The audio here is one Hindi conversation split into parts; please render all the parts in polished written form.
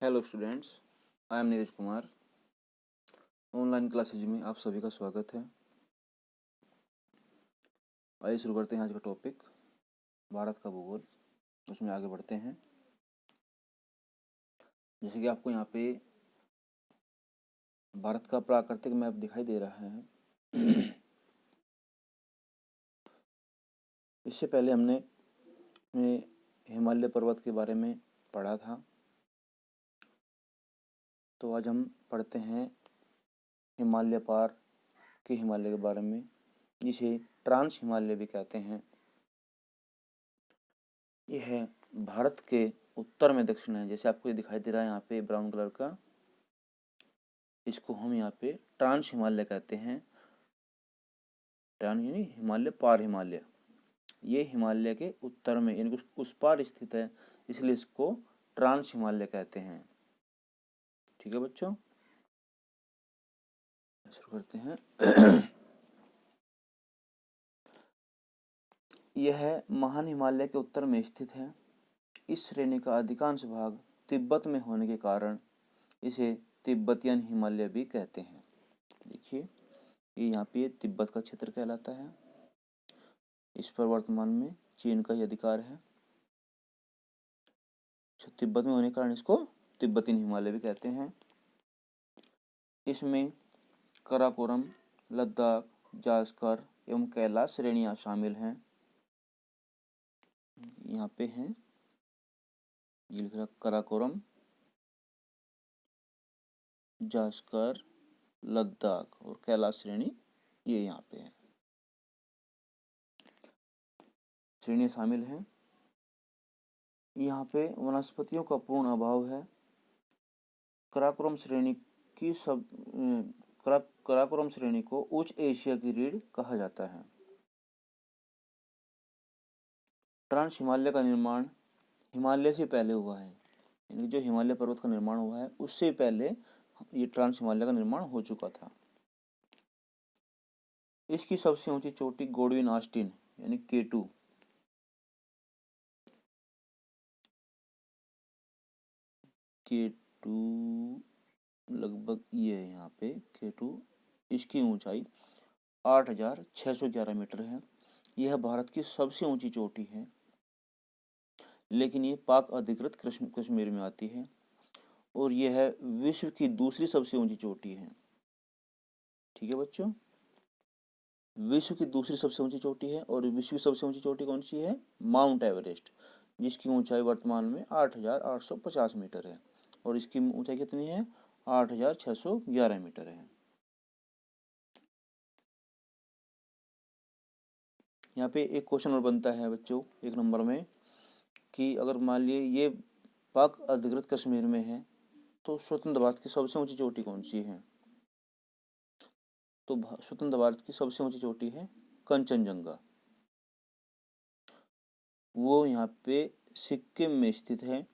Hello students, I am Neeraj Kumar. Online classes में आप सभी का स्वागत है। आइए शुरू करते हैं आज का टॉपिक, भारत का भूगोल। उसमें आगे बढ़ते हैं। जैसे कि आपको यहाँ पे भारत का प्राकृतिक मैप दिखाई दे रहा है। इससे पहले हमने हिमालय पर्वत के बारे में पढ़ा था। तो आज हम पढ़ते हैं हिमालय पार के हिमालय के बारे में, जिसे ट्रांस हिमालय भी कहते हैं। यह भारत के उत्तर में दक्षिण है। जैसे आपको ये दिखाई दे रहा है यहाँ पे ब्राउन कलर का, इसको हम यहाँ पे ट्रांस हिमालय कहते हैं। ट्रांस यानी हिमालय पार हिमालय। ये हिमालय के उत्तर में यानी उस पार स्थित है, इसलिए इसको ट्रांस हिमालय कहते हैं। ठीक है बच्चों, शुरू करते हैं। यह महान हिमालय के उत्तर में स्थित है। इस श्रेणी का अधिकांश भाग तिब्बत में होने के कारण इसे तिब्बतियन हिमालय भी कहते हैं। देखिए, ये यहाँ पे तिब्बत का क्षेत्र कहलाता है। इस पर वर्तमान में चीन का ही अधिकार है। तिब्बत में होने के कारण इसको तिब्बतियन हिमालय भी कहते हैं। इसमें काराकोरम, लद्दाख, जास्कर एवं कैलाश श्रेणियां शामिल हैं। यहाँ पे हैं, ये लिख रहा काराकोरम, जास्कर, लद्दाख और कैलाश श्रेणी, ये यहाँ पे है, श्रेणियां शामिल हैं। यहाँ पे वनस्पतियों का पूर्ण अभाव है। काराकोरम श्रेणी की काराकोरम श्रेणी को उच्च एशिया की रीढ़ कहा जाता है। ट्रांस हिमालय का निर्माण हिमालय से पहले हुआ है, यानी जो हिमालय पर्वत का निर्माण हुआ है उससे पहले ये ट्रांस हिमालय का निर्माण हो चुका था। इसकी सबसे ऊंची चोटी गोडविन ऑस्टिन यानी K2 लगभग ये है यहाँ पे K2। इसकी ऊंचाई 8,611 मीटर है। यह भारत की सबसे ऊंची चोटी है, लेकिन ये पाक अधिकृत कश्मीर में आती है और यह विश्व की दूसरी सबसे ऊंची चोटी है। ठीक है बच्चों, विश्व की दूसरी सबसे ऊंची चोटी है। और विश्व की सबसे ऊंची चोटी कौन सी है? माउंट एवरेस्ट, जिसकी ऊंचाई वर्तमान में 8,850 मीटर है। और इसकी ऊंचाई कितनी है? 8,611 मीटर है। यहाँ पे एक क्वेश्चन और बनता है बच्चों 1 नंबर में, कि अगर मान लिए ये पाक अधिकृत कश्मीर में है तो स्वतंत्र भारत की सबसे ऊंची चोटी कौन सी है? तो स्वतंत्र भारत की सबसे ऊंची चोटी है कंचनजंगा। वो यहाँ पे सिक्किम में स्थित है।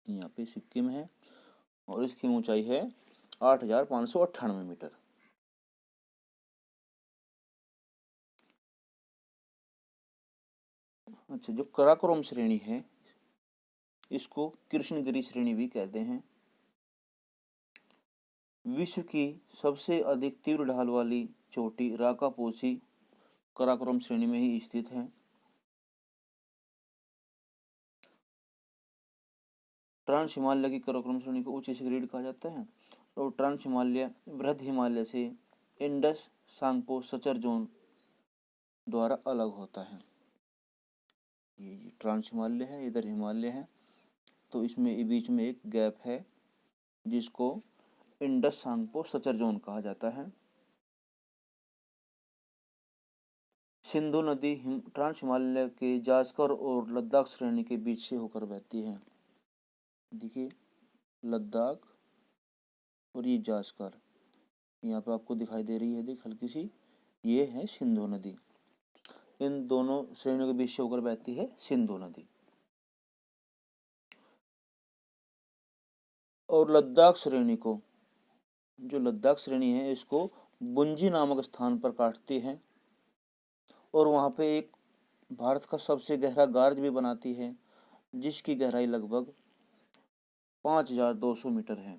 यहाँ पे सिक्किम है और इसकी ऊंचाई है 8,598 मीटर। अच्छा, जो काराकोरम श्रेणी है इसको कृष्णगिरी श्रेणी भी कहते हैं। विश्व की सबसे अधिक तीव्र ढाल वाली चोटी राकापोची काराकोरम श्रेणी में ही स्थित है। ट्रांस हिमालय की काराकोरम श्रेणी को उच्च ग्रेड कहा जाता है। और ट्रांस हिमालय वृहद हिमालय से इंडस सांगपो सचर जोन द्वारा अलग होता है। ये ट्रांस हिमालय है, इधर हिमालय है, तो इसमें बीच में एक गैप है जिसको इंडस सांगपो सचर जोन कहा जाता है। सिंधु नदी ट्रांस हिमालय के जास्कर और लद्दाख श्रेणी के बीच से होकर बहती है। देखिए, लद्दाख और ये जास्कर यहाँ पे आपको दिखाई दे रही है, देख हल्की सी, ये है सिंधु नदी। इन दोनों श्रेणियों के बीच से होकर बहती है सिंधु नदी। और लद्दाख श्रेणी को, जो लद्दाख श्रेणी है इसको बुंजी नामक स्थान पर काटती है और वहाँ पे एक भारत का सबसे गहरा गार्ज भी बनाती है, जिसकी गहराई लगभग 5200 मीटर है।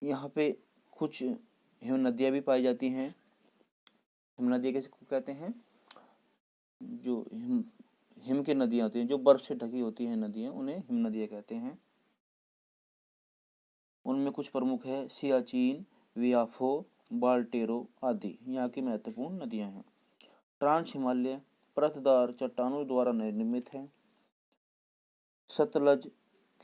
यहाँ पे कुछ हिम नदियाँ भी पाई जाती हैं। हिम नदियाँ कैसे कहते हैं? जो हिम की नदियाँ होती हैं, जो बर्फ से ढकी होती हैं नदियाँ, उन्हें हिम नदियाँ कहते हैं। उनमें कुछ प्रमुख है सियाचिन, वियाफो, बाल्टेरो आदि यहाँ की महत्वपूर्ण नदियाँ हैं। ट्रांस हिमालय परतदार चट्टानों द्वारा निर्मित है। सतलज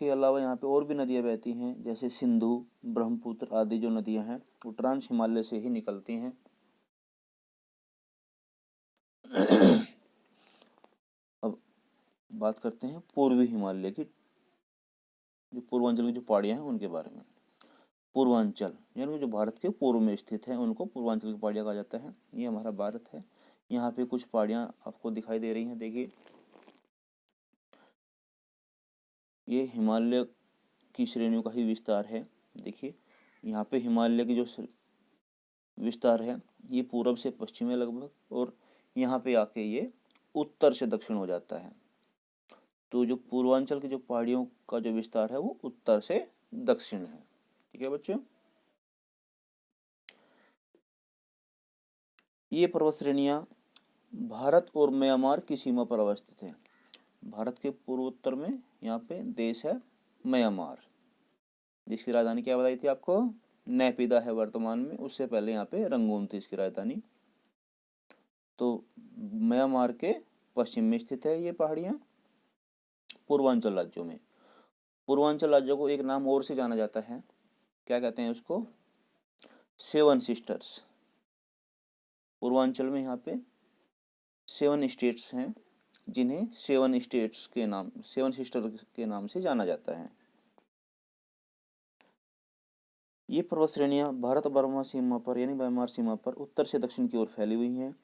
के अलावा यहाँ पे और भी नदियाँ बहती हैं, जैसे सिंधु, ब्रह्मपुत्र आदि जो नदियाँ हैं वो ट्रांस हिमालय से ही निकलती हैं। अब बात करते हैं पूर्वी हिमालय की, जो पूर्वांचल की जो पहाड़ियाँ हैं उनके बारे में। पूर्वांचल यानी जो भारत के पूर्व में स्थित है उनको पूर्वांचल की पहाड़ियाँ कहा जाता है। ये हमारा भारत है। यहाँ पे कुछ पहाड़ियाँ आपको दिखाई दे रही हैं। देखिए, ये हिमालय की श्रेणियों का ही विस्तार है। देखिए, यहाँ पे हिमालय की जो विस्तार है ये पूर्व से पश्चिम में लगभग, और यहाँ पे आके ये उत्तर से दक्षिण हो जाता है। तो जो पूर्वांचल की जो पहाड़ियों का जो विस्तार है वो उत्तर से दक्षिण है। ठीक है बच्चों, ये पर्वत श्रेणियां भारत और म्यांमार की सीमा पर अवस्थित है। भारत के पूर्वोत्तर में यहाँ पे देश है म्यांमार, जिसकी राजधानी क्या बताई थी आपको? नैपीदा है वर्तमान में। उससे पहले यहाँ पे रंगून थी इसकी राजधानी। तो म्यांमार के पश्चिम में स्थित है ये पहाड़ियाँ पूर्वांचल राज्यों में। पूर्वांचल राज्यों को एक नाम और से जाना जाता है, क्या कहते हैं उसको? Seven sisters. पूर्वांचल में यहाँ पे 7 स्टेट्स हैं, जिन्हें 7 स्टेट्स के नाम, 7 सिस्टर के नाम से जाना जाता है। ये पर्वत श्रेणियां भारत बर्मा सीमा पर यानी म्यांमार सीमा पर उत्तर से दक्षिण की ओर फैली हुई हैं।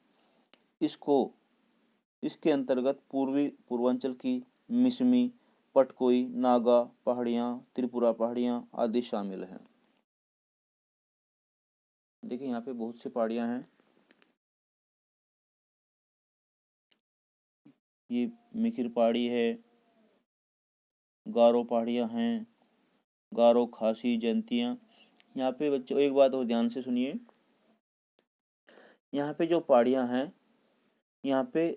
इसके अंतर्गत पूर्वांचल की मिसमी, पटकोई, नागा पहाड़ियां, त्रिपुरा पहाड़ियां आदि शामिल हैं। देखिए, यहाँ पे बहुत सी पहाड़ियां हैं। ये मिकिर पहाड़ी है, गारो पहाड़ियां हैं, गारो, खासी, जयंतियाँ। यहाँ पे बच्चों एक बात और ध्यान से सुनिए, यहाँ पे जो पहाड़ियाँ हैं, यहाँ पे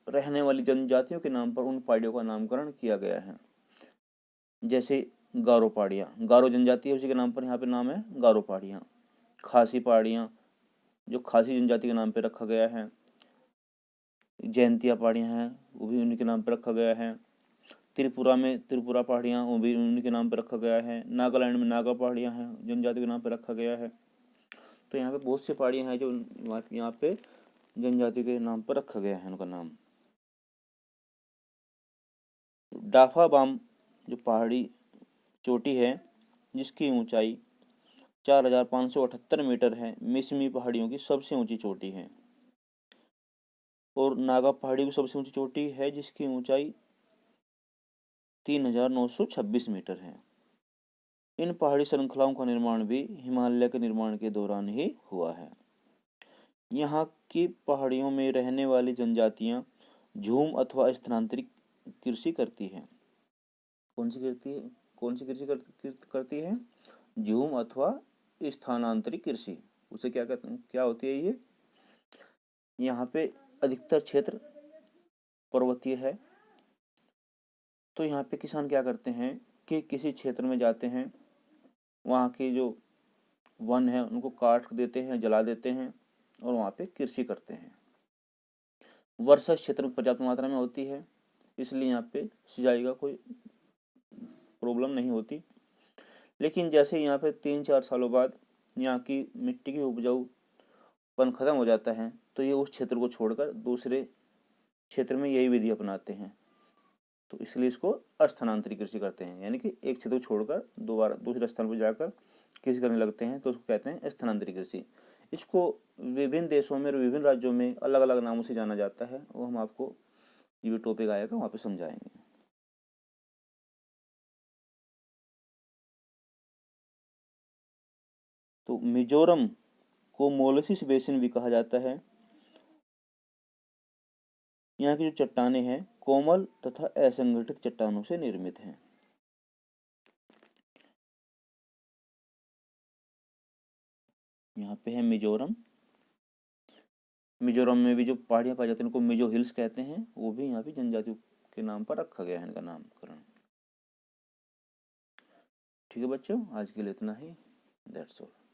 रहने वाली जनजातियों के नाम पर उन पहाड़ियों का नामकरण किया गया है। जैसे गारो पहाड़ियाँ, गारो जनजाति है उसी के नाम पर यहाँ पे नाम है गारो पहाड़ियाँ। खासी पहाड़ियाँ जो खासी जनजाति के नाम पे रखा गया है। जयंतिया पहाड़ियाँ हैं वो भी उन्हीं के नाम पर रखा गया है। त्रिपुरा में त्रिपुरा पहाड़ियाँ वो भी उन्हीं के नाम पर रखा गया है। नागालैंड में नागा पहाड़ियाँ हैं, जनजाति के नाम पर रखा गया है। तो यहाँ पे बहुत सी पहाड़ियाँ हैं जो यहाँ पे जनजाति के नाम पर रखा गया है उनका नाम। डाफा बाम जो पहाड़ी चोटी है जिसकी ऊंचाई 4578 मीटर है, मिसमी पहाड़ियों की सबसे ऊंची चोटी है। और नागा पहाड़ी की सबसे ऊंची चोटी है जिसकी ऊंचाई 3926 मीटर है। इन पहाड़ी श्रृंखलाओं का निर्माण भी हिमालय के निर्माण के दौरान ही हुआ है। यहाँ की पहाड़ियों में रहने वाली जनजातियाँ झूम अथवा स्थानांतरित कृषि करती है। कौन सी कृषि करती है? झूम अथवा स्थानांतरित कृषि। उसे क्या कहते हैं, क्या होती है ये? यहाँ पे अधिकतर क्षेत्र पर्वतीय है, तो यहाँ पे किसान क्या करते हैं कि किसी क्षेत्र में जाते हैं, वहाँ के जो वन है उनको काट देते हैं, जला देते हैं और वहाँ पे कृषि करते हैं। वर्षा क्षेत्र में पर्याप्त मात्रा में होती है, इसलिए यहाँ पे सिंचाई का कोई प्रॉब्लम नहीं होती। लेकिन जैसे यहाँ पे 3-4 सालों बाद यहाँ की मिट्टी की उपजाऊपन खत्म हो जाता है, तो ये उस क्षेत्र को छोड़कर दूसरे क्षेत्र में यही विधि अपनाते हैं। तो इसलिए इसको स्थानांतरित कृषि करते हैं, यानी कि एक क्षेत्र को छोड़कर दोबारा दूसरे स्थान पर जाकर कृषि करने लगते हैं, तो उसको कहते हैं स्थानांतरित कृषि। इसको विभिन्न देशों में और विभिन्न राज्यों में अलग अलग नामों से जाना जाता है, वो हम आपको ये टॉपिक आएगा वहाँ पे समझाएंगे। तो मिजोरम को मोलेसिस बेसिन भी कहा जाता है। यहाँ की जो चट्टानें हैं कोमल तथा असंगठित चट्टानों से निर्मित हैं। यहाँ पे है मिजोरम। मिजोरम में भी जो पहाड़ियाँ पाई जाती हैं उनको मिजो हिल्स कहते हैं, वो भी यहाँ पे जनजातियों के नाम पर रखा गया है इनका नामकरण। ठीक है बच्चों, आज के लिए इतना ही। That's all.